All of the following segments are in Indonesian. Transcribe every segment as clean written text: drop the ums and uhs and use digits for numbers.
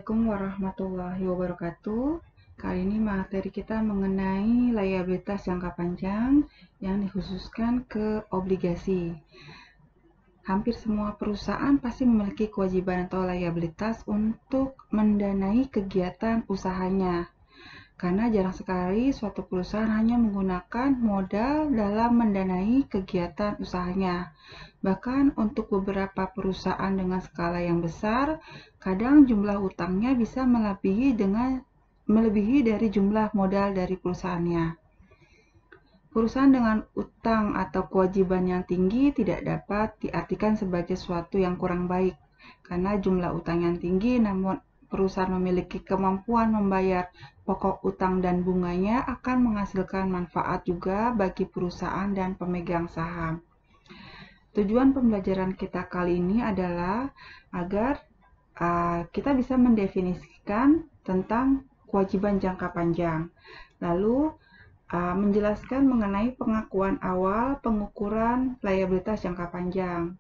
Assalamualaikum warahmatullahi wabarakatuh. Kali ini materi kita mengenai liabilitas jangka panjang yang dikhususkan ke obligasi. Hampir semua perusahaan pasti memiliki kewajiban atau liabilitas untuk mendanai kegiatan usahanya. Karena jarang sekali suatu perusahaan hanya menggunakan modal dalam mendanai kegiatan usahanya. Bahkan untuk beberapa perusahaan dengan skala yang besar, kadang jumlah utangnya bisa melebihi dari jumlah modal dari perusahaannya. Perusahaan dengan utang atau kewajiban yang tinggi tidak dapat diartikan sebagai sesuatu yang kurang baik, karena jumlah utang yang tinggi namun perusahaan memiliki kemampuan membayar pokok utang dan bunganya akan menghasilkan manfaat juga bagi perusahaan dan pemegang saham. Tujuan pembelajaran kita kali ini adalah agar kita bisa mendefinisikan tentang kewajiban jangka panjang, lalu menjelaskan mengenai pengakuan awal pengukuran liabilitas jangka panjang,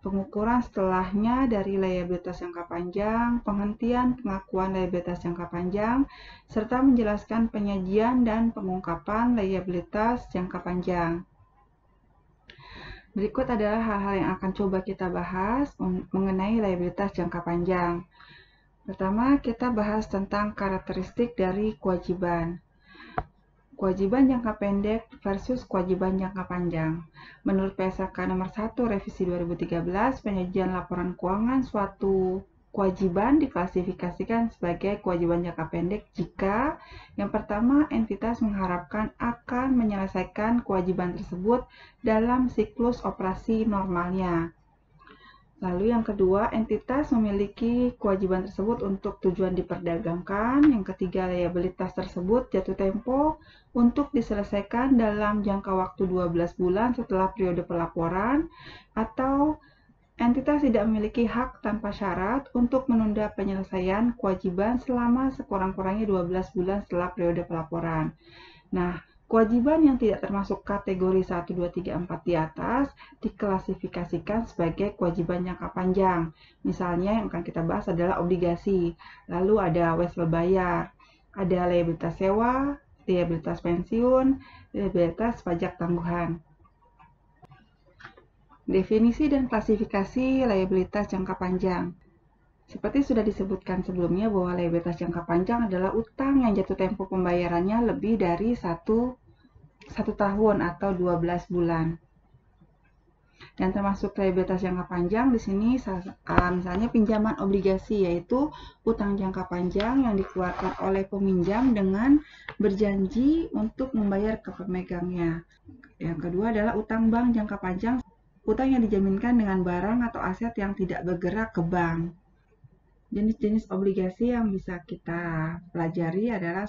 pengukuran setelahnya dari liabilitas jangka panjang, penghentian pengakuan liabilitas jangka panjang, serta menjelaskan penyajian dan pengungkapan liabilitas jangka panjang. Berikut adalah hal-hal yang akan coba kita bahas mengenai liabilitas jangka panjang. Pertama, kita bahas tentang karakteristik dari kewajiban. Kewajiban jangka pendek versus kewajiban jangka panjang. Menurut PSAK nomor 1 revisi 2013, penyajian laporan keuangan suatu kewajiban diklasifikasikan sebagai kewajiban jangka pendek jika yang pertama, entitas mengharapkan akan menyelesaikan kewajiban tersebut dalam siklus operasi normalnya. Lalu yang kedua, entitas memiliki kewajiban tersebut untuk tujuan diperdagangkan. Yang ketiga, liabilitas tersebut jatuh tempo untuk diselesaikan dalam jangka waktu 12 bulan setelah periode pelaporan, atau entitas tidak memiliki hak tanpa syarat untuk menunda penyelesaian kewajiban selama sekurang-kurangnya 12 bulan setelah periode pelaporan. Nah, kewajiban yang tidak termasuk kategori 1, 2, 3, 4 di atas diklasifikasikan sebagai kewajiban jangka panjang. Misalnya yang akan kita bahas adalah obligasi, lalu ada wesel bayar, ada liabilitas sewa, liabilitas pensiun, liabilitas pajak tangguhan. Definisi dan klasifikasi liabilitas jangka panjang. Seperti sudah disebutkan sebelumnya bahwa liabilitas jangka panjang adalah utang yang jatuh tempo pembayarannya lebih dari satu tahun atau 12 bulan. Dan termasuk liabilitas jangka panjang di sini misalnya pinjaman obligasi, yaitu utang jangka panjang yang dikeluarkan oleh peminjam dengan berjanji untuk membayar ke pemegangnya. Yang kedua adalah utang bank jangka panjang, utang yang dijaminkan dengan barang atau aset yang tidak bergerak ke bank. Jenis-jenis obligasi yang bisa kita pelajari adalah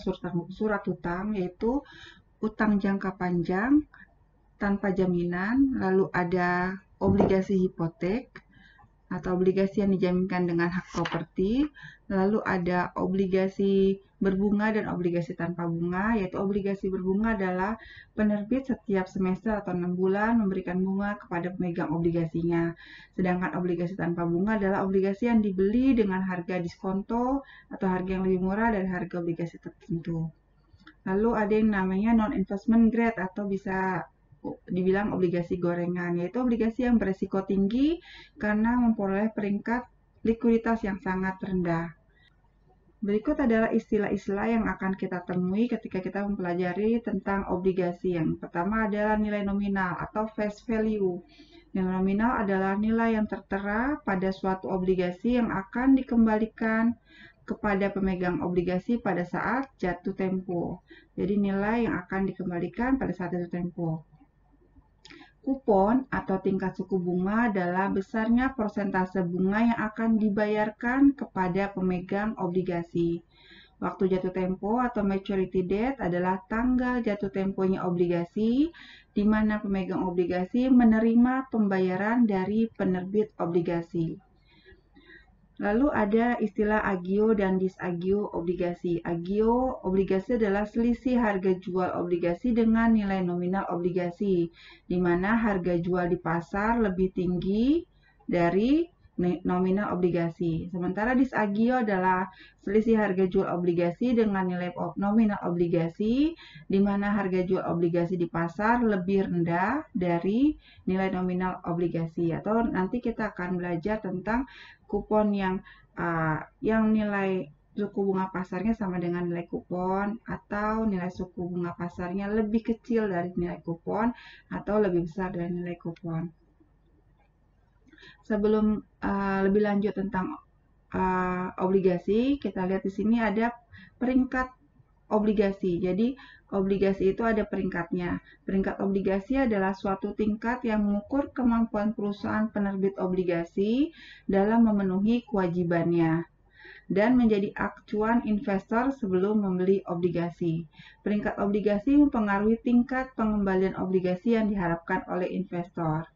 surat utang, yaitu utang jangka panjang tanpa jaminan, lalu ada obligasi hipotek atau obligasi yang dijaminkan dengan hak properti, lalu ada obligasi berbunga dan obligasi tanpa bunga, yaitu obligasi berbunga adalah penerbit setiap semester atau 6 bulan memberikan bunga kepada pemegang obligasinya. Sedangkan obligasi tanpa bunga adalah obligasi yang dibeli dengan harga diskonto atau harga yang lebih murah dari harga obligasi tertentu. Lalu ada yang namanya non-investment grade atau bisa dibilang obligasi gorengan, yaitu obligasi yang beresiko tinggi karena memperoleh peringkat likuiditas yang sangat rendah. Berikut adalah istilah-istilah yang akan kita temui ketika kita mempelajari tentang obligasi. Yang pertama adalah nilai nominal atau face value. Nilai nominal adalah nilai yang tertera pada suatu obligasi yang akan dikembalikan kepada pemegang obligasi pada saat jatuh tempo. Jadi nilai yang akan dikembalikan pada saat jatuh tempo. Kupon atau tingkat suku bunga adalah besarnya persentase bunga yang akan dibayarkan kepada pemegang obligasi. Waktu jatuh tempo atau maturity date adalah tanggal jatuh temponya obligasi, di mana pemegang obligasi menerima pembayaran dari penerbit obligasi. Lalu ada istilah agio dan disagio obligasi. Agio obligasi adalah selisih harga jual obligasi dengan nilai nominal obligasi, di mana harga jual di pasar lebih tinggi dari nominal obligasi. Sementara disagio adalah selisih harga jual obligasi dengan nilai nominal obligasi, di mana harga jual obligasi di pasar lebih rendah dari nilai nominal obligasi. Atau nanti kita akan belajar tentang kupon yang nilai suku bunga pasarnya sama dengan nilai kupon, atau nilai suku bunga pasarnya lebih kecil dari nilai kupon atau lebih besar dari nilai kupon. Sebelum lebih lanjut tentang obligasi, kita lihat di sini ada peringkat obligasi. Jadi obligasi itu ada peringkatnya. Peringkat obligasi adalah suatu tingkat yang mengukur kemampuan perusahaan penerbit obligasi dalam memenuhi kewajibannya dan menjadi acuan investor sebelum membeli obligasi. Peringkat obligasi mempengaruhi tingkat pengembalian obligasi yang diharapkan oleh investor.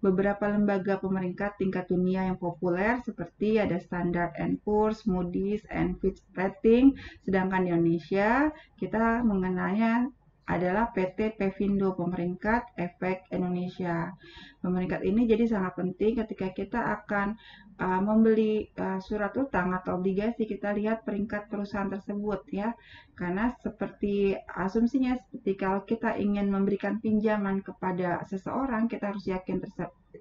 Beberapa lembaga pemeringkat tingkat dunia yang populer seperti ada Standard & Poor's, Moody's, and Fitch Rating, sedangkan di Indonesia kita mengenalnya adalah PT Pevindo, Pemeringkat Efek Indonesia. Pemeringkat ini jadi sangat penting ketika kita akan membeli surat utang atau obligasi, kita lihat peringkat perusahaan tersebut ya. Karena seperti asumsinya, seperti kalau kita ingin memberikan pinjaman kepada seseorang, kita harus yakin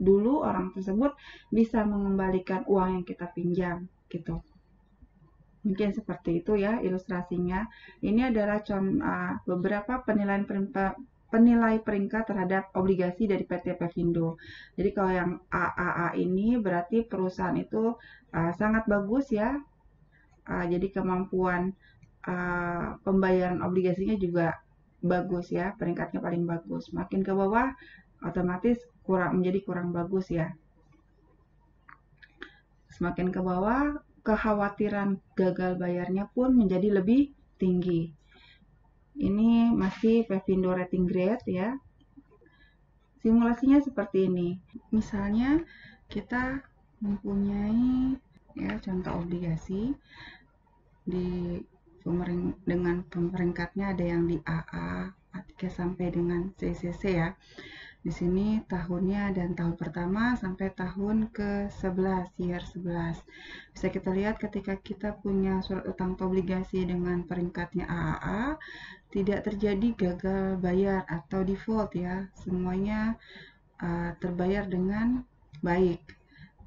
dulu orang tersebut bisa mengembalikan uang yang kita pinjam gitu. Mungkin seperti itu ya ilustrasinya. Ini adalah beberapa penilai peringkat terhadap obligasi dari PT Pevindo. Jadi kalau yang AAA ini berarti perusahaan itu sangat bagus ya. Jadi kemampuan pembayaran obligasinya juga bagus ya, peringkatnya paling bagus. Makin ke bawah otomatis menjadi kurang bagus ya. Semakin ke bawah, kekhawatiran gagal bayarnya pun menjadi lebih tinggi. Ini masih Pevindo Rating Grade ya. Simulasinya seperti ini. Misalnya kita mempunyai ya contoh obligasi dengan peringkatnya ada yang di AA, A3 sampai dengan CCC ya. Di sini tahunnya dan tahun pertama sampai tahun ke-11, year 11. Bisa kita lihat ketika kita punya surat utang atau obligasi dengan peringkatnya AAA, tidak terjadi gagal bayar atau default ya. Semuanya terbayar dengan baik.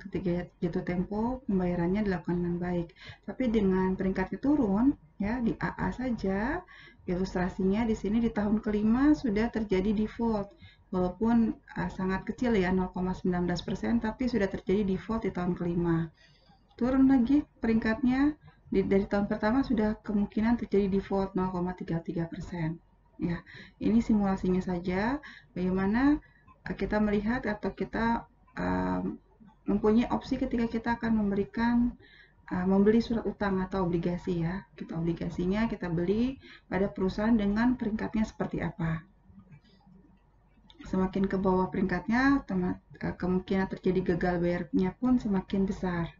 Ketika jatuh tempo, pembayarannya dilakukan dengan baik. Tapi dengan peringkatnya turun, ya di AA saja, ilustrasinya di sini di tahun kelima sudah terjadi default. Walaupun sangat kecil ya 0,19%, tapi sudah terjadi default di tahun kelima. Turun lagi peringkatnya dari tahun pertama sudah kemungkinan terjadi default 0,33%. Ya, ini simulasinya saja bagaimana kita melihat atau kita mempunyai opsi ketika kita akan membeli surat utang atau obligasi ya. Obligasinya kita beli pada perusahaan dengan peringkatnya seperti apa. Semakin ke bawah peringkatnya, kemungkinan terjadi gagal bayarnya pun semakin besar.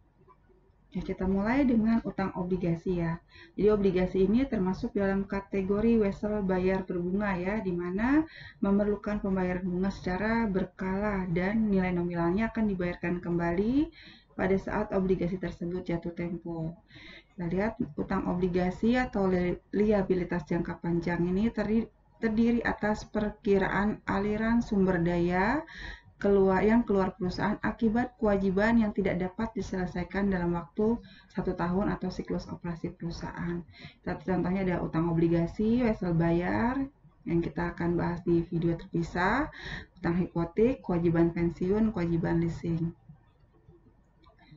Ya, kita mulai dengan utang obligasi ya. Jadi obligasi ini termasuk dalam kategori wesel bayar berbunga ya, di mana memerlukan pembayaran bunga secara berkala dan nilai nominalnya akan dibayarkan kembali pada saat obligasi tersebut jatuh tempo. Kita lihat utang obligasi atau liabilitas jangka panjang ini terdiri atas perkiraan aliran sumber daya yang keluar perusahaan akibat kewajiban yang tidak dapat diselesaikan dalam waktu 1 tahun atau siklus operasi perusahaan. Contohnya ada utang obligasi, wesel bayar, yang kita akan bahas di video terpisah, utang hipotek, kewajiban pensiun, kewajiban leasing.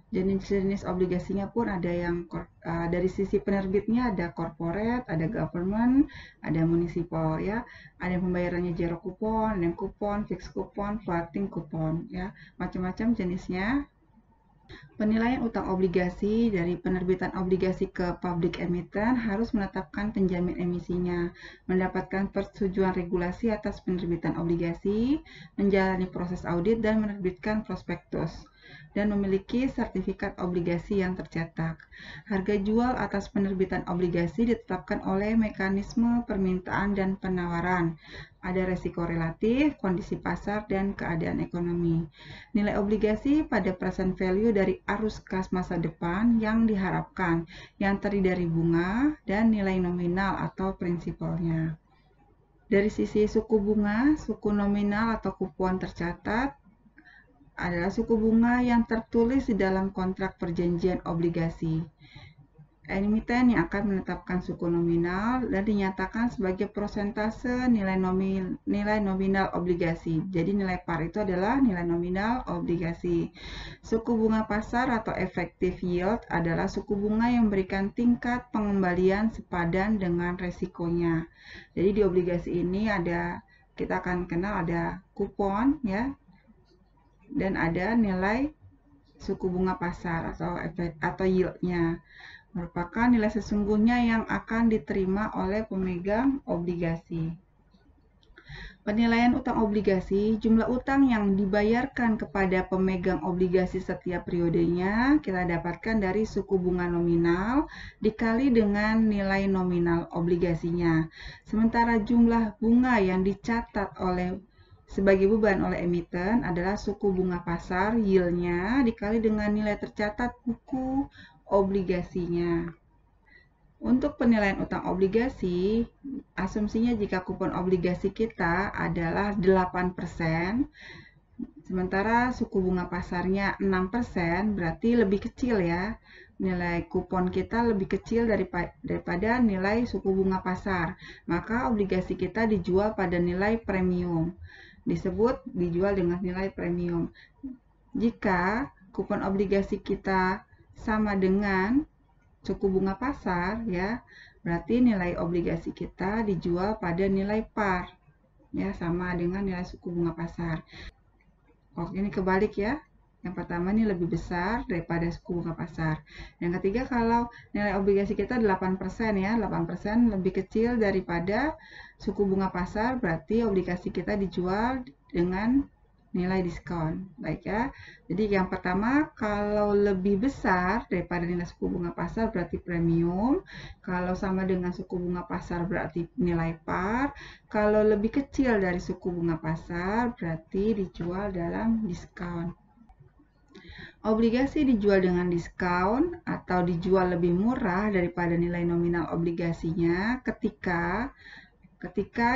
Jenis-jenis obligasinya pun ada yang dari sisi penerbitnya ada corporate, ada government, ada municipal ya. Ada yang pembayarannya zero kupon, ada yang kupon, fixed kupon, floating kupon ya. Macam-macam jenisnya. Penilaian utang obligasi dari penerbitan obligasi ke public emittent harus menetapkan penjamin emisinya, mendapatkan persetujuan regulasi atas penerbitan obligasi, menjalani proses audit dan menerbitkan prospektus. dan memiliki sertifikat obligasi yang tercetak. Harga jual atas penerbitan obligasi ditetapkan oleh mekanisme permintaan dan penawaran. Ada resiko relatif, kondisi pasar, dan keadaan ekonomi. Nilai obligasi pada present value dari arus kas masa depan yang diharapkan, yang terdiri dari bunga dan nilai nominal atau prinsipalnya. Dari sisi suku bunga, suku nominal atau kupon tercatat adalah suku bunga yang tertulis di dalam kontrak perjanjian obligasi. Emiten yang akan menetapkan suku nominal dan dinyatakan sebagai persentase nilai nominal obligasi. Jadi nilai par itu adalah nilai nominal obligasi. Suku bunga pasar atau effective yield adalah suku bunga yang memberikan tingkat pengembalian sepadan dengan resikonya. Jadi di obligasi ini kita akan kenal ada kupon ya, dan ada nilai suku bunga pasar atau yield-nya, merupakan nilai sesungguhnya yang akan diterima oleh pemegang obligasi. Penilaian utang obligasi, jumlah utang yang dibayarkan kepada pemegang obligasi setiap periodenya kita dapatkan dari suku bunga nominal dikali dengan nilai nominal obligasinya. Sementara jumlah bunga yang dicatat sebagai beban oleh emiten adalah suku bunga pasar yield-nya dikali dengan nilai tercatat buku obligasinya. Untuk penilaian utang obligasi, asumsinya jika kupon obligasi kita adalah 8%, sementara suku bunga pasarnya 6%, berarti lebih kecil ya. Nilai kupon kita lebih kecil daripada nilai suku bunga pasar. Maka obligasi kita dijual pada nilai premium. Disebut dijual dengan nilai premium. Jika kupon obligasi kita sama dengan suku bunga pasar ya, berarti nilai obligasi kita dijual pada nilai par ya, sama dengan nilai suku bunga pasar. Oke, ini kebalik ya. Yang pertama ini lebih besar daripada suku bunga pasar. Yang ketiga, kalau nilai obligasi kita 8% ya, 8% lebih kecil daripada suku bunga pasar, berarti obligasi kita dijual dengan nilai diskon. Baik ya. Jadi yang pertama, kalau lebih besar daripada nilai suku bunga pasar berarti premium. Kalau sama dengan suku bunga pasar berarti nilai par. Kalau lebih kecil dari suku bunga pasar berarti dijual dalam diskon. Obligasi dijual dengan diskon atau dijual lebih murah daripada nilai nominal obligasinya ketika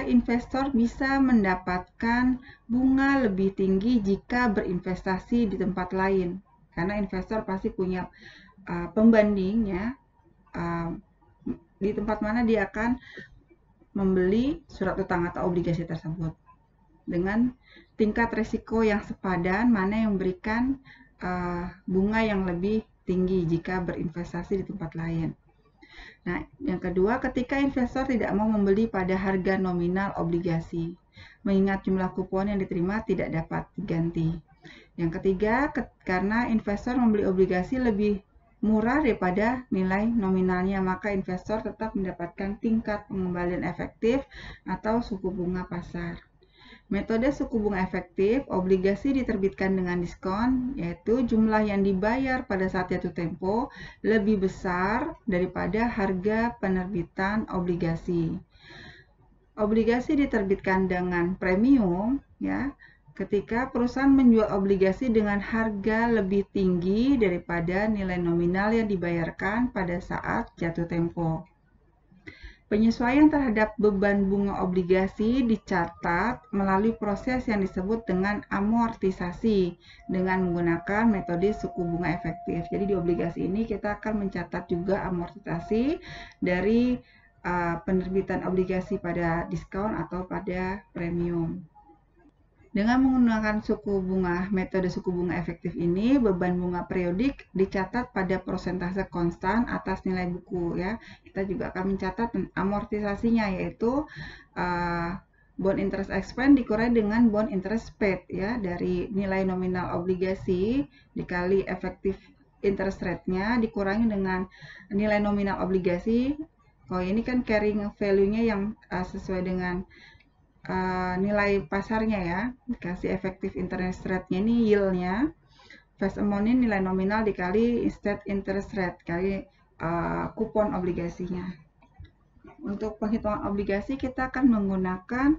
investor bisa mendapatkan bunga lebih tinggi jika berinvestasi di tempat lain. Karena investor pasti punya pembandingnya di tempat mana dia akan membeli surat utang atau obligasi tersebut. Dengan tingkat risiko yang sepadan, mana yang memberikan bunga yang lebih tinggi jika berinvestasi di tempat lain. Nah, yang kedua, ketika investor tidak mau membeli pada harga nominal obligasi, mengingat jumlah kupon yang diterima tidak dapat diganti. Yang ketiga, karena investor membeli obligasi lebih murah daripada nilai nominalnya, maka investor tetap mendapatkan tingkat pengembalian efektif atau suku bunga pasar. Metode suku bunga efektif, obligasi diterbitkan dengan diskon, yaitu jumlah yang dibayar pada saat jatuh tempo lebih besar daripada harga penerbitan obligasi. Obligasi diterbitkan dengan premium, ya, ketika perusahaan menjual obligasi dengan harga lebih tinggi daripada nilai nominal yang dibayarkan pada saat jatuh tempo. Penyesuaian terhadap beban bunga obligasi dicatat melalui proses yang disebut dengan amortisasi dengan menggunakan metode suku bunga efektif. Jadi di obligasi ini kita akan mencatat juga amortisasi dari penerbitan obligasi pada diskon atau pada premium. Dengan menggunakan metode suku bunga efektif ini, beban bunga periodik dicatat pada persentase konstan atas nilai buku ya. Kita juga akan mencatat amortisasinya, yaitu bond interest expense dikurangi dengan bond interest paid ya, dari nilai nominal obligasi dikali efektif interest rate-nya dikurangi dengan nilai nominal obligasi. Kalau ini kan carrying value-nya yang sesuai dengan nilai pasarnya ya, dikasih efektif interest rate-nya ini yield-nya, face amount ini nilai nominal dikali instead interest rate kali kupon obligasinya. Untuk penghitungan obligasi kita akan menggunakan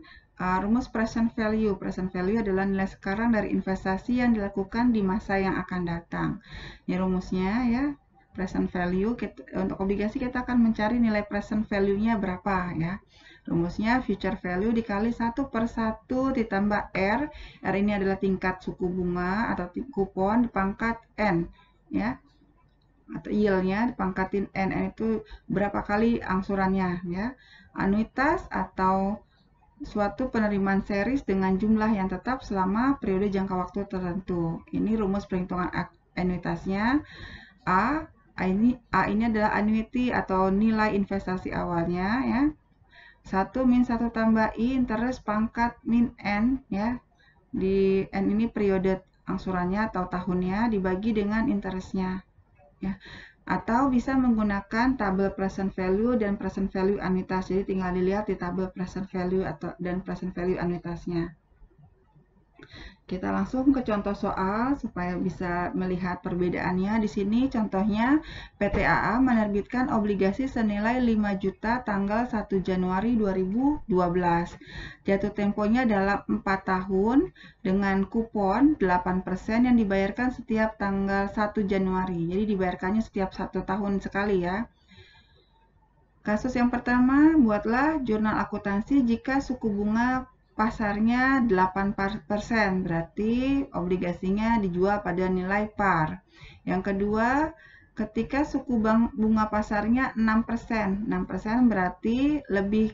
rumus present value. Present value adalah nilai sekarang dari investasi yang dilakukan di masa yang akan datang. Ini rumusnya ya. Present value untuk obligasi kita akan mencari nilai present value-nya berapa ya. Rumusnya future value dikali 1/1 ditambah R. R ini adalah tingkat suku bunga atau kupon dipangkat N ya. Atau yield-nya dipangkatin N itu berapa kali angsurannya ya. Anuitas atau suatu penerimaan series dengan jumlah yang tetap selama periode jangka waktu tertentu. Ini rumus perhitungan anuitasnya. A ini adalah annuity atau nilai investasi awalnya ya. 1 min 1 tambah I interest pangkat min N ya. Di N ini periode angsurannya atau tahunnya dibagi dengan interestnya ya. Atau bisa menggunakan tabel present value dan present value anuitas. Jadi tinggal dilihat di tabel present value dan present value anuitasnya. Kita langsung ke contoh soal supaya bisa melihat perbedaannya. Di sini contohnya PT AA menerbitkan obligasi senilai 5 juta tanggal 1 Januari 2012. Jatuh temponya dalam 4 tahun dengan kupon 8% yang dibayarkan setiap tanggal 1 Januari. Jadi dibayarkannya setiap 1 tahun sekali ya. Kasus yang pertama, buatlah jurnal akuntansi jika suku bunga pasarnya 8%, berarti obligasinya dijual pada nilai par. Yang kedua, ketika suku bunga pasarnya 6%, 6% berarti lebih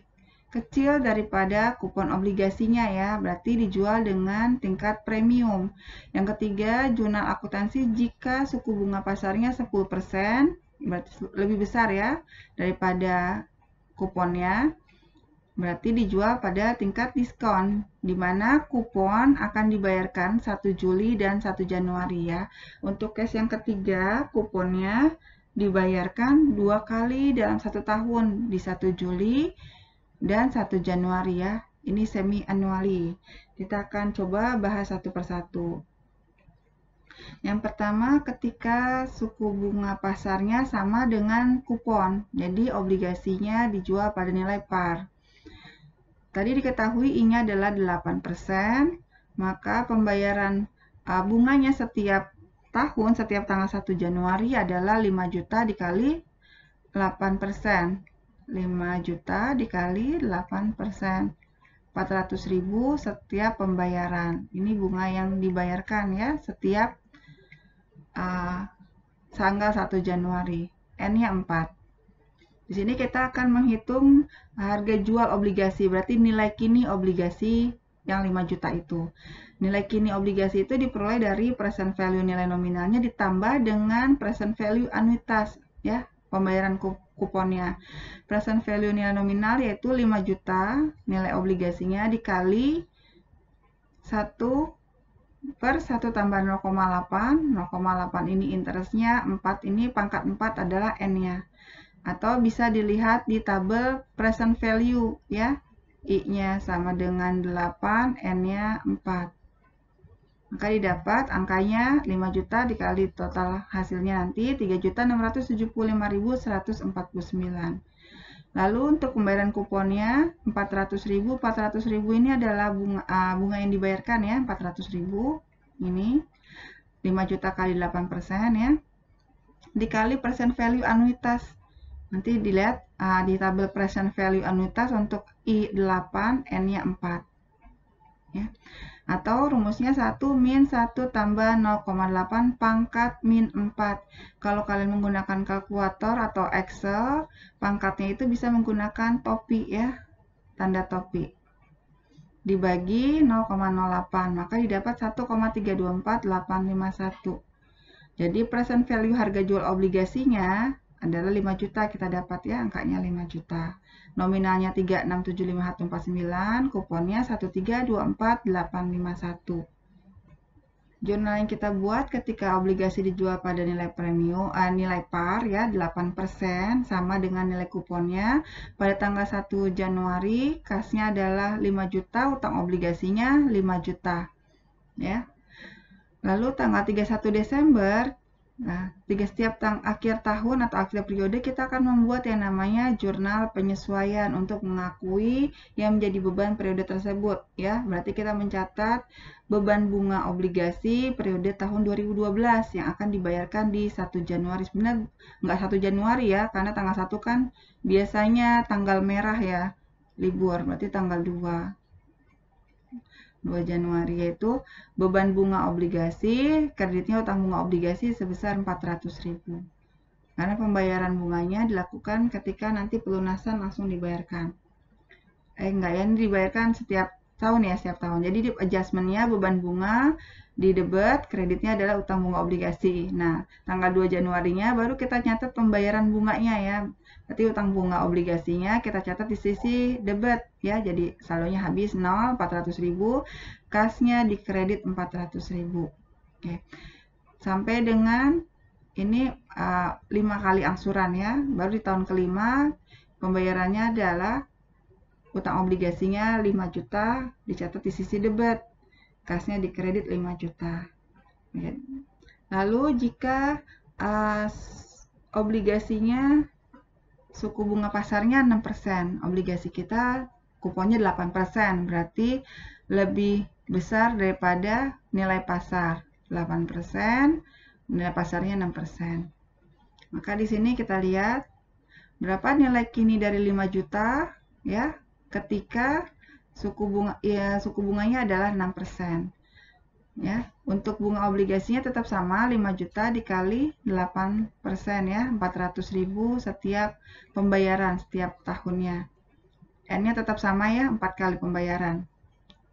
kecil daripada kupon obligasinya ya, berarti dijual dengan tingkat premium. Yang ketiga, jurnal akuntansi jika suku bunga pasarnya 10%, berarti lebih besar ya daripada kuponnya. Berarti dijual pada tingkat diskon, di mana kupon akan dibayarkan 1 Juli dan 1 Januari ya. Untuk case yang ketiga, kuponnya dibayarkan 2 kali dalam 1 tahun, di 1 Juli dan 1 Januari ya. Ini semi annually. Kita akan coba bahas satu persatu. Yang pertama, ketika suku bunga pasarnya sama dengan kupon, jadi obligasinya dijual pada nilai par. Tadi diketahui I-nya adalah 8%, maka pembayaran bunganya setiap tahun, setiap tanggal 1 Januari adalah 5 juta dikali 8%. 5 juta dikali 8%. 400.000 setiap pembayaran. Ini bunga yang dibayarkan ya, setiap tanggal 1 Januari. N-nya 4. Di sini kita akan menghitung harga jual obligasi, berarti nilai kini obligasi yang 5 juta itu. Nilai kini obligasi itu diperoleh dari present value nilai nominalnya ditambah dengan present value anuitas, ya, pembayaran kuponnya. Present value nilai nominal yaitu 5 juta, nilai obligasinya dikali 1 per 1 tambah 0,8, 0,8 ini interestnya, 4 ini pangkat 4 adalah N-nya. Atau bisa dilihat di tabel present value ya. I-nya sama dengan 8, N-nya 4. Maka didapat angkanya 5 juta dikali total hasilnya nanti 3.675.149. Lalu untuk pembayaran kuponnya 400.000. 400.000 ini adalah bunga yang dibayarkan ya, 400.000. Ini 5 juta kali 8% ya. Dikali present value anuitas. Nanti dilihat di tabel present value anuitas untuk I8, N-nya 4. Ya. Atau rumusnya 1 min 1 tambah 0,8 pangkat min 4. Kalau kalian menggunakan kalkulator atau Excel, pangkatnya itu bisa menggunakan topi ya, tanda topi. Dibagi 0,08, maka didapat 1,324851. Jadi present value harga jual obligasinya adalah 5 juta, kita dapat ya angkanya 5 juta. Nominalnya 3675149, kuponnya 1324851. Jurnal yang kita buat ketika obligasi dijual pada nilai premium, nilai par ya 8% sama dengan nilai kuponnya. Pada tanggal 1 Januari kasnya adalah 5 juta, utang obligasinya 5 juta. Ya. Lalu tanggal 31 Desember, nah, setiap akhir tahun atau akhir periode kita akan membuat yang namanya jurnal penyesuaian untuk mengakui yang menjadi beban periode tersebut, ya. Berarti kita mencatat beban bunga obligasi periode tahun 2012 yang akan dibayarkan di 1 Januari. Sebenarnya nggak 1 Januari ya, karena tanggal 1 kan biasanya tanggal merah ya, libur, berarti tanggal 2 Januari, yaitu beban bunga obligasi, kreditnya utang bunga obligasi sebesar 400.000. Karena pembayaran bunganya dilakukan ketika nanti pelunasan langsung dibayarkan. Enggak ya, ini dibayarkan setiap tahun ya, setiap tahun. Jadi di adjustment-nya beban bunga di debit, kreditnya adalah utang bunga obligasi. Nah, tanggal 2 Januarinya baru kita catat pembayaran bunganya ya. Berarti utang bunga obligasinya kita catat di sisi debit ya. Jadi saldonya habis 0, 400.000, kasnya di kredit 400.000. Oke. Sampai dengan ini 5 kali angsuran ya. Baru di tahun kelima pembayarannya adalah utang obligasinya 5 juta dicatat di sisi debit, kasnya di kredit 5 juta. Lalu jika obligasinya suku bunga pasarnya 6%, obligasi kita kuponnya 8%, berarti lebih besar daripada nilai pasar. 8%, nilai pasarnya 6%. Maka di sini kita lihat berapa nilai kini dari 5 juta ya, ketika suku bunganya adalah 6%. Ya, untuk bunga obligasinya tetap sama, 5 juta dikali 8% ya, 400.000 setiap pembayaran setiap tahunnya. N-nya tetap sama ya, 4 kali pembayaran.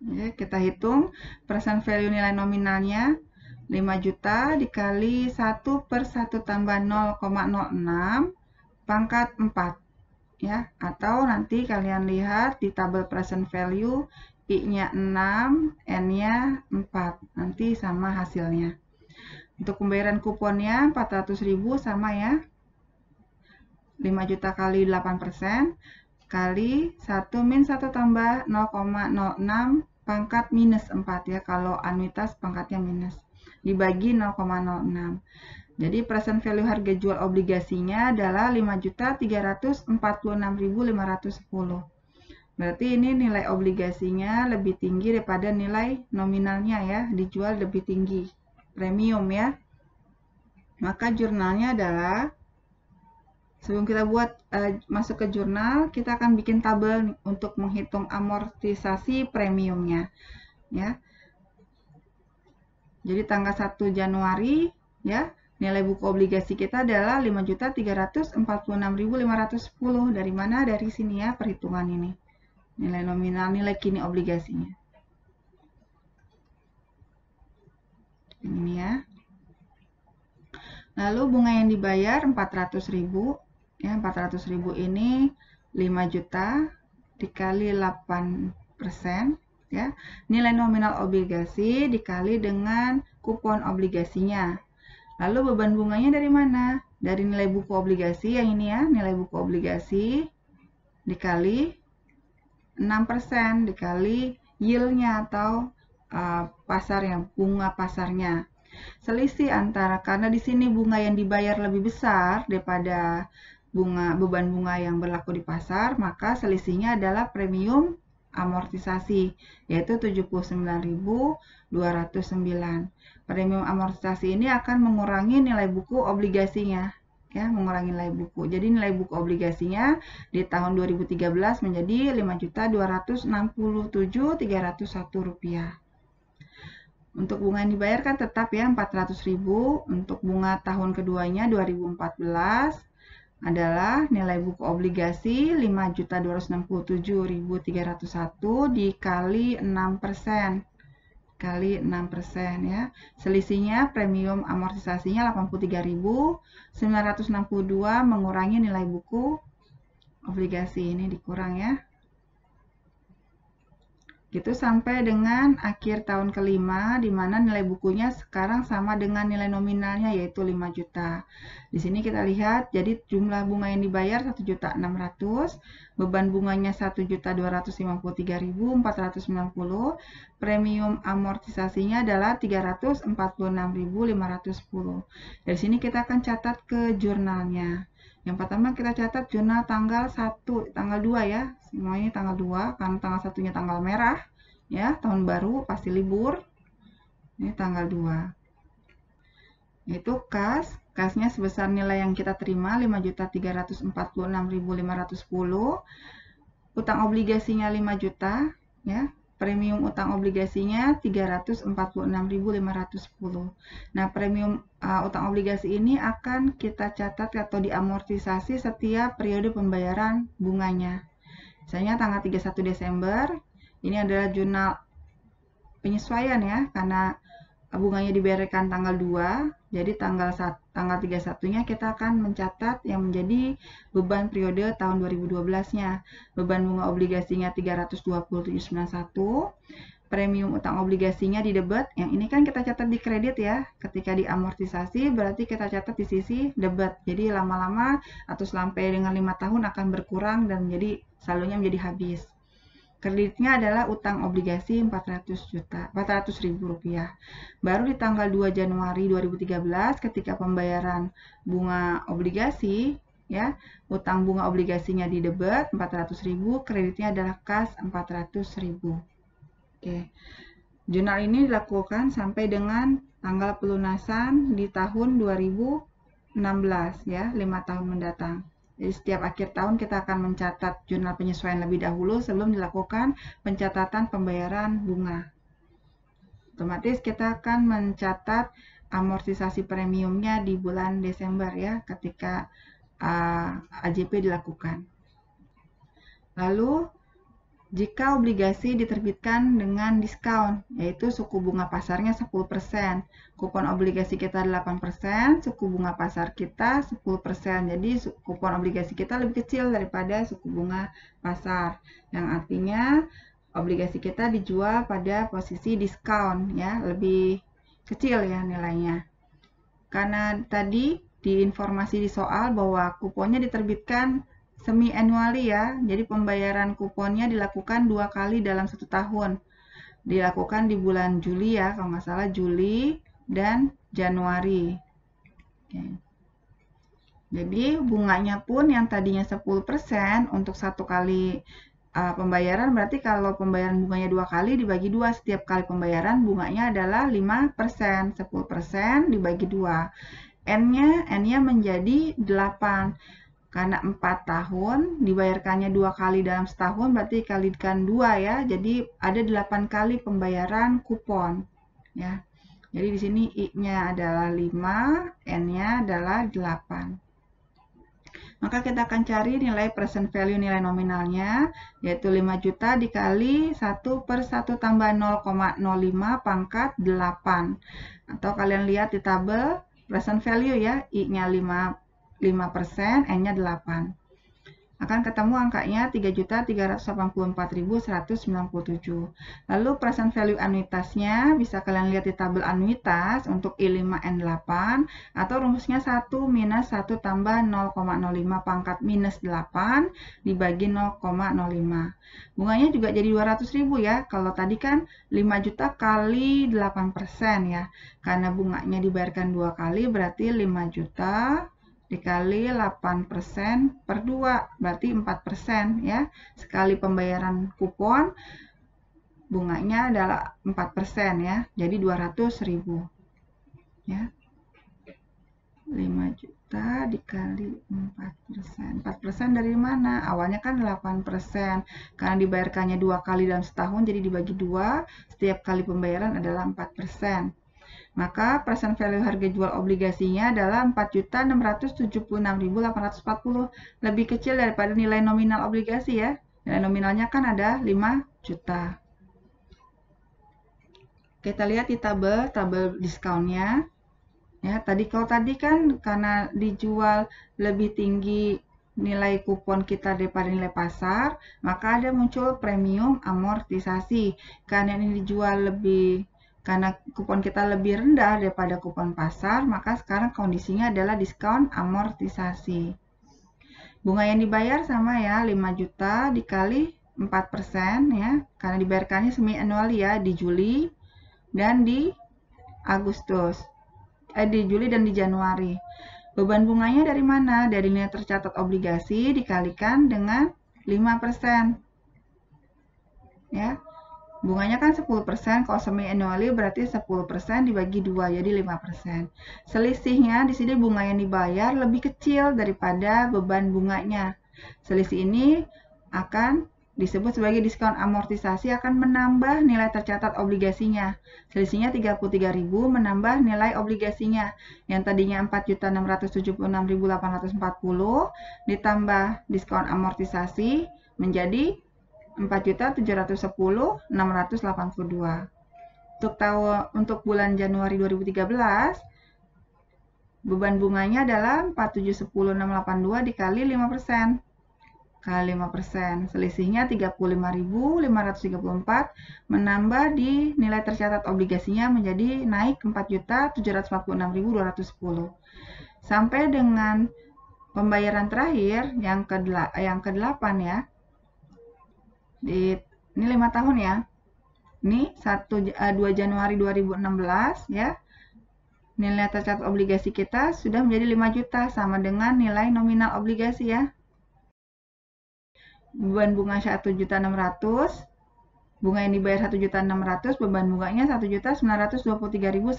Ya, kita hitung present value nilai nominalnya 5 juta dikali 1 per 1 tambah 0,06 pangkat 4 ya, atau nanti kalian lihat di tabel present value I-nya 6, N-nya 4, nanti sama hasilnya. Untuk pembayaran kuponnya 400.000 sama ya, 5 juta kali 8% kali 1 min 1 tambah 0,06 pangkat minus 4 ya, kalau anuitas pangkatnya minus, dibagi 0,06. Jadi present value harga jual obligasinya adalah 5.346.510. Berarti ini nilai obligasinya lebih tinggi daripada nilai nominalnya ya, dijual lebih tinggi, premium ya. Maka jurnalnya adalah, sebelum kita buat masuk ke jurnal, kita akan bikin tabel untuk menghitung amortisasi premiumnya ya. Jadi tanggal 1 Januari ya, nilai buku obligasi kita adalah 5.346.510. Dari mana? Dari sini ya, perhitungan ini. Nilai nominal, nilai kini obligasinya. Ini ya. Lalu bunga yang dibayar 400.000 ya, 400.000 ini 5 juta dikali 8% ya. Nilai nominal obligasi dikali dengan kupon obligasinya. Lalu beban bunganya dari mana? Dari nilai buku obligasi yang ini ya, nilai buku obligasi dikali 6% dikali yield-nya atau pasarnya, bunga pasarnya. Selisih antara, karena di sini bunga yang dibayar lebih besar daripada beban bunga yang berlaku di pasar, maka selisihnya adalah premium amortisasi, yaitu 79.209. Premium amortisasi ini akan mengurangi nilai buku obligasinya ya, mengurangi nilai buku. Jadi nilai buku obligasinya di tahun 2013 menjadi Rp5.267.301. Untuk bunga yang dibayarkan tetap ya 400.000. Untuk bunga tahun keduanya 2014 adalah nilai buku obligasi 5.267.301 dikali 6%. Kali 6% ya. Selisihnya premium amortisasinya 83.962 mengurangi nilai buku obligasi, ini dikurang ya. Gitu sampai dengan akhir tahun kelima, di mana nilai bukunya sekarang sama dengan nilai nominalnya, yaitu 5 juta. Di sini kita lihat, jadi jumlah bunga yang dibayar 1.600.000, beban bunganya 1.253.490, premium amortisasinya adalah 346.510. Dari sini kita akan catat ke jurnalnya. Yang pertama kita catat jurnal tanggal 1, tanggal 2 ya. Semua ini tanggal 2, karena tanggal 1-nya tanggal merah. Ya, tahun baru pasti libur. Ini tanggal 2. Yaitu kasnya sebesar nilai yang kita terima 5.346.510. Utang obligasinya 5 juta, ya. Premium utang obligasinya 346.510. Nah, premium utang obligasi ini akan kita catat atau diamortisasi setiap periode pembayaran bunganya. Misalnya tanggal 31 Desember, ini adalah jurnal penyesuaian ya, karena bunganya dibayarkan tanggal 2, jadi tanggal 31-nya kita akan mencatat yang menjadi beban periode tahun 2012-nya. Beban bunga obligasinya 327,91, premium utang obligasinya di debit, yang ini kan kita catat di kredit ya. Ketika diamortisasi berarti kita catat di sisi debit. Jadi lama-lama atau sampai dengan 5 tahun akan berkurang dan menjadi saldonya menjadi habis. Kreditnya adalah utang obligasi 400.000 rupiah. Baru di tanggal 2 Januari 2013 ketika pembayaran bunga obligasi, ya, utang bunga obligasinya di debit 400.000, kreditnya adalah kas 400.000. Oke. Jurnal ini dilakukan sampai dengan tanggal pelunasan di tahun 2016 ya, 5 tahun mendatang. Jadi setiap akhir tahun kita akan mencatat jurnal penyesuaian lebih dahulu sebelum dilakukan pencatatan pembayaran bunga. Otomatis kita akan mencatat amortisasi premiumnya di bulan Desember ya, ketika AJP dilakukan. Lalu jika obligasi diterbitkan dengan diskon, yaitu suku bunga pasarnya 10%, kupon obligasi kita 8%, suku bunga pasar kita 10%. Jadi kupon obligasi kita lebih kecil daripada suku bunga pasar, yang artinya obligasi kita dijual pada posisi diskon ya, lebih kecil ya nilainya. Karena tadi di informasi di soal bahwa kuponnya diterbitkan semi-annually ya, jadi pembayaran kuponnya dilakukan 2 kali dalam 1 tahun. Dilakukan di bulan Juli ya, kalau nggak salah Juli dan Januari. Oke. Jadi bunganya pun yang tadinya 10% untuk 1 kali pembayaran, berarti kalau pembayaran bunganya 2 kali dibagi 2, setiap kali pembayaran bunganya adalah 5%, 10% dibagi 2. N-nya menjadi 8. Karena 4 tahun, dibayarkannya 2 kali dalam setahun, berarti dikalikan 2 ya. Jadi ada 8 kali pembayaran kupon. Ya. Jadi di sini I-nya adalah 5, N-nya adalah 8. Maka kita akan cari nilai present value, nilai nominalnya, yaitu 5 juta dikali 1/1 tambah 0,05 pangkat 8. Atau kalian lihat di tabel present value ya, I-nya 5%, N-nya 8. Akan ketemu angkanya 3.384.197. Lalu present value anuitasnya bisa kalian lihat di tabel anuitas untuk I5N8, atau rumusnya 1 minus 1 tambah 0,05 pangkat minus 8 dibagi 0,05. Bunganya juga jadi 200.000 ya. Kalau tadi kan 5 juta kali 8% ya. Karena bunganya dibayarkan 2 kali berarti 5 juta dikali 8% per 2, berarti 4% ya. Sekali pembayaran kupon, bunganya adalah 4% ya, jadi 200.000 ya. 5 juta dikali 4%. 4% dari mana? Awalnya kan 8%. Karena dibayarkannya 2 kali dalam setahun, jadi dibagi 2, setiap kali pembayaran adalah 4%. Maka present value harga jual obligasinya adalah 4.676.840, lebih kecil daripada nilai nominal obligasi ya. Nilai nominalnya kan ada 5 juta. Kita lihat di tabel diskonnya. Ya, kalau tadi kan karena dijual lebih tinggi nilai kupon kita daripada nilai pasar, maka ada muncul premium amortisasi. Karena ini dijual karena kupon kita lebih rendah daripada kupon pasar, maka sekarang kondisinya adalah diskon amortisasi. Bunga yang dibayar sama ya, 5 juta dikali 4% ya, karena dibayarkannya semi annual ya, di Juli dan di Agustus. Di Juli dan di Januari. Beban bunganya dari mana? Dari nilai tercatat obligasi dikalikan dengan 5%. Ya. Bunganya kan 10%, kalau semi annually berarti 10% dibagi 2, jadi 5%. Selisihnya di sini bunga yang dibayar lebih kecil daripada beban bunganya. Selisih ini akan disebut sebagai diskon amortisasi, akan menambah nilai tercatat obligasinya. Selisihnya 33.000 menambah nilai obligasinya. Yang tadinya 4.676.840 ditambah diskon amortisasi menjadi 4.710.682. Untuk bulan Januari 2013 beban bunganya adalah 4.710.682 dikali 5%. Kali 5%, selisihnya 35.534 menambah di nilai tercatat obligasinya menjadi naik 4.746.210. Sampai dengan pembayaran terakhir yang ke-8 ya. Ini 5 tahun ya. Ini 2 Januari 2016 ya. Nilai tercatat obligasi kita sudah menjadi 5 juta sama dengan nilai nominal obligasi ya. Beban bunga 1.600.000, bunga yang dibayar 1.600.000, beban bunganya 1.923.160,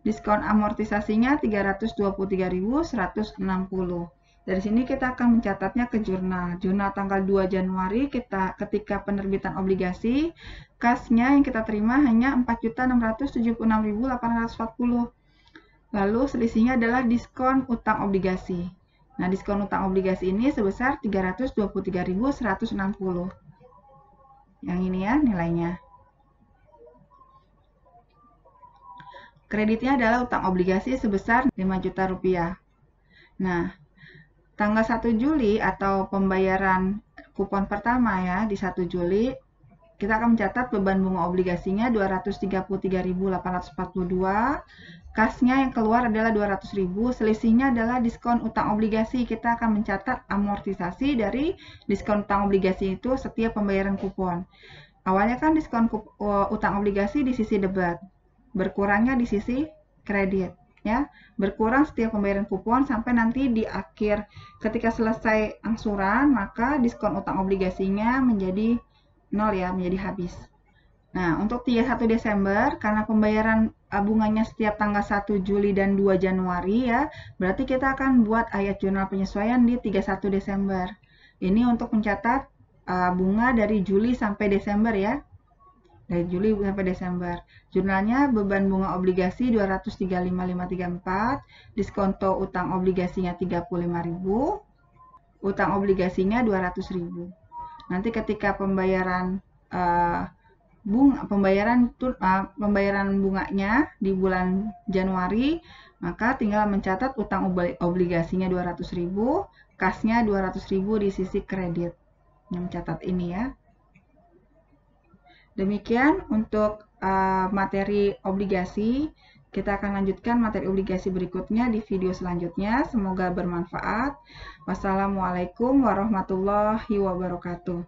diskon amortisasinya 323.160. Dari sini kita akan mencatatnya ke jurnal. Jurnal tanggal 2 Januari ketika penerbitan obligasi, kasnya yang kita terima hanya 4.676.840. Lalu selisihnya adalah diskon utang obligasi. Nah, diskon utang obligasi ini sebesar 323.160. Yang ini ya nilainya. Kreditnya adalah utang obligasi sebesar 5 juta rupiah. Nah, tanggal 1 Juli atau pembayaran kupon pertama ya, di 1 Juli, kita akan mencatat beban bunga obligasinya 233.842. Kasnya yang keluar adalah 200.000, selisihnya adalah diskon utang obligasi. Kita akan mencatat amortisasi dari diskon utang obligasi itu setiap pembayaran kupon. Awalnya kan diskon utang obligasi di sisi debit, berkurangnya di sisi kredit. Ya, berkurang setiap pembayaran kupon sampai nanti di akhir ketika selesai angsuran, maka diskon utang obligasinya menjadi 0 ya, menjadi habis. Nah, untuk 31 Desember, karena pembayaran bunganya setiap tanggal 1 Juli dan 2 Januari ya, berarti kita akan buat ayat jurnal penyesuaian di 31 Desember. Ini untuk mencatat bunga dari Juli sampai Desember ya. Dari Juli sampai Desember. Jurnalnya beban bunga obligasi 235.534, diskonto utang obligasinya 35.000, utang obligasinya 200.000. Nanti ketika pembayaran bunganya di bulan Januari, maka tinggal mencatat utang obligasinya 200.000, kasnya 200.000 di sisi kredit. Yang mencatat ini ya. Demikian untuk materi obligasi. Kita akan lanjutkan materi obligasi berikutnya di video selanjutnya. Semoga bermanfaat. Wassalamualaikum warahmatullahi wabarakatuh.